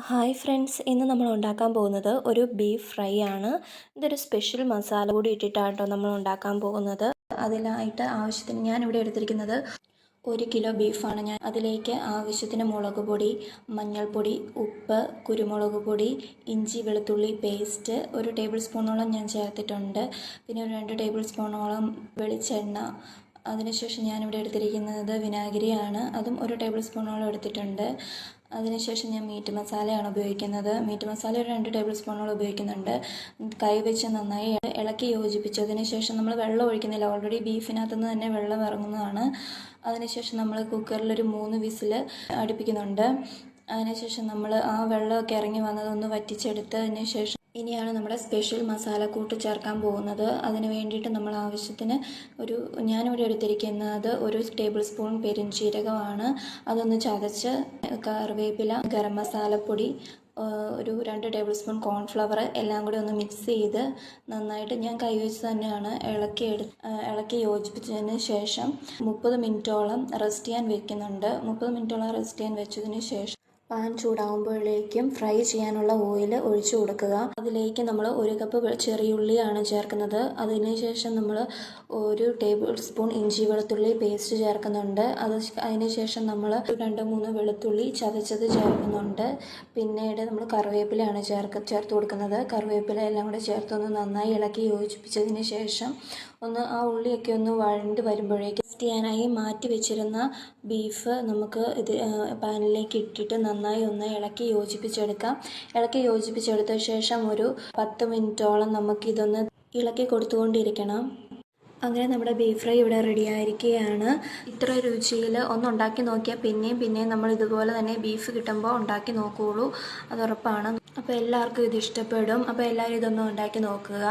Hi friends, ഇന്ന് നമ്മൾ ഉണ്ടാക്കാൻ പോകുന്നത് ഒരു ബീഫ് ഫ്രൈ ആണ്. ഇതൊരു സ്പെഷ്യൽ മസാല കൂടി ഇട്ടിട്ടാണ് കേട്ടോ നമ്മൾ ഉണ്ടാക്കാൻ പോകുന്നത്. അതിനായിട്ട് ആവശ്യത്തിന് ഞാനിവിടെ എടുത്തിരിക്കുന്നത് 1 കിലോ ബീഫാണ്. അതിലേക്ക് ആവശ്യത്തിന് മുളക് പൊടി, മഞ്ഞൾപ്പൊടി, ഉപ്പ്, കുരുമുളക് പൊടി, ഇഞ്ചി വെളുത്തുള്ളി പേസ്റ്റ് 1 ടേബിൾ സ്പൂണോളം ഞാൻ ചേർത്തിട്ടുണ്ട്. പിന്നെ ഒരു 2 ടേബിൾ സ്പൂണോളം വെളിച്ചെണ്ണ. അതിനുശേഷം ഞാനിവിടെ എടുത്തിരിക്കുന്നത് വിനാഗിരിയാണ്, അതും 1 ടേബിൾ സ്പൂണോളം എടുത്തിട്ടുണ്ട്. അതിനുശേഷം ഞാൻ മീറ്റ് മസാലയാണ് ഉപയോഗിക്കുന്നത്. മീറ്റ് മസാല ഒരു 2 ടേബിൾ സ്പൂണോളം ഉപയോഗിക്കുന്നുണ്ട്. കൈവച്ച് നന്നായി ഇളക്കി യോജിപ്പിച്ചതിന് ശേഷം നമ്മൾ വെള്ളം ഒഴിക്കുന്നില്ല, ഓൾറെഡി ബീഫിനകത്തുനിന്ന് തന്നെ വെള്ളം ഇറങ്ങുന്നതാണ്. അതിനുശേഷം നമ്മൾ കുക്കറിലൊരു 3 വിസിൽ അടുപ്പിക്കുന്നുണ്ട്. അതിനുശേഷം നമ്മൾ ആ വെള്ളമൊക്കെ ഇറങ്ങി വന്നതൊന്ന് വറ്റിച്ചെടുത്തതിന് ശേഷം ഇനിയാണ് നമ്മുടെ സ്പെഷ്യൽ മസാലക്കൂട്ട് ചേർക്കാൻ പോകുന്നത്. അതിന് വേണ്ടിയിട്ട് നമ്മൾ ആവശ്യത്തിന് ഞാനിവിടെ എടുത്തിരിക്കുന്നത് 1 ടേബിൾ സ്പൂൺ പെരുംജീരകമാണ്. അതൊന്ന് ചതച്ച്, കറിവേപ്പില, ഗരം മസാലപ്പൊടി, ഒരു 2 ടേബിൾ സ്പൂൺ കോൺഫ്ലവർ എല്ലാം കൂടി ഒന്ന് മിക്സ് ചെയ്ത് നന്നായിട്ട് ഞാൻ കൈവച്ച് തന്നെയാണ് ഇളക്കി യോജിപ്പിച്ചതിന് ശേഷം 30 മിനിറ്റോളം റെസ്റ്റ് ചെയ്യാൻ വെക്കുന്നുണ്ട്. 30 മിനിറ്റോളം റെസ്റ്റ് ചെയ്യാൻ വെച്ചതിന് ശേഷം പാൻ ചൂടാകുമ്പോഴേക്കും ഫ്രൈ ചെയ്യാനുള്ള ഓയിൽ ഒഴിച്ചു കൊടുക്കുക. അതിലേക്ക് നമ്മൾ 1 കപ്പ് ചെറിയുള്ളിയാണ് ചേർക്കുന്നത്. അതിനുശേഷം നമ്മൾ 1 ടേബിൾ സ്പൂൺ ഇഞ്ചി വെളുത്തുള്ളി പേസ്റ്റ് ചേർക്കുന്നുണ്ട്. അതിനുശേഷം നമ്മൾ 2-3 വെളുത്തുള്ളി ചതച്ചത് ചേർക്കുന്നുണ്ട്. പിന്നീട് നമ്മൾ കറിവേപ്പിലയാണ് ചേർത്ത് കൊടുക്കുന്നത്. കറിവേപ്പില എല്ലാം കൂടെ ചേർത്തൊന്ന് നന്നായി ഇളക്കി യോജിപ്പിച്ചതിന് ശേഷം ആ ഉള്ളിയൊക്കെ ഒന്ന് വഴണ്ട് വരുമ്പോഴേക്കും ചെയ്യാനായി മാറ്റി വെച്ചിരുന്ന ബീഫ് നമുക്ക് പാനിലേക്ക് ഇട്ടിട്ട് നന്നായി ഒന്ന് ഇളക്കി യോജിപ്പിച്ചെടുക്കാം. ഇളക്കി യോജിപ്പിച്ചെടുത്ത ശേഷം ഒരു 10 മിനിറ്റോളം നമുക്കിതൊന്ന് ഇളക്കി കൊടുത്തുകൊണ്ടിരിക്കണം. അങ്ങനെ നമ്മുടെ ബീഫ് ഫ്രൈ ഇവിടെ റെഡി ആയിരിക്കുകയാണ്. ഇത്ര രുചിയിൽ ഒന്ന് ഉണ്ടാക്കി നോക്കിയാൽ പിന്നെയും നമ്മൾ ഇതുപോലെ തന്നെ ബീഫ് കിട്ടുമ്പോൾ ഉണ്ടാക്കി നോക്കുകയുള്ളൂ, അത് ഉറപ്പാണ്. അപ്പോൾ എല്ലാവർക്കും ഇത് ഇഷ്ടപ്പെടും. അപ്പോൾ എല്ലാവരും ഇതൊന്ന് ഉണ്ടാക്കി നോക്കുക.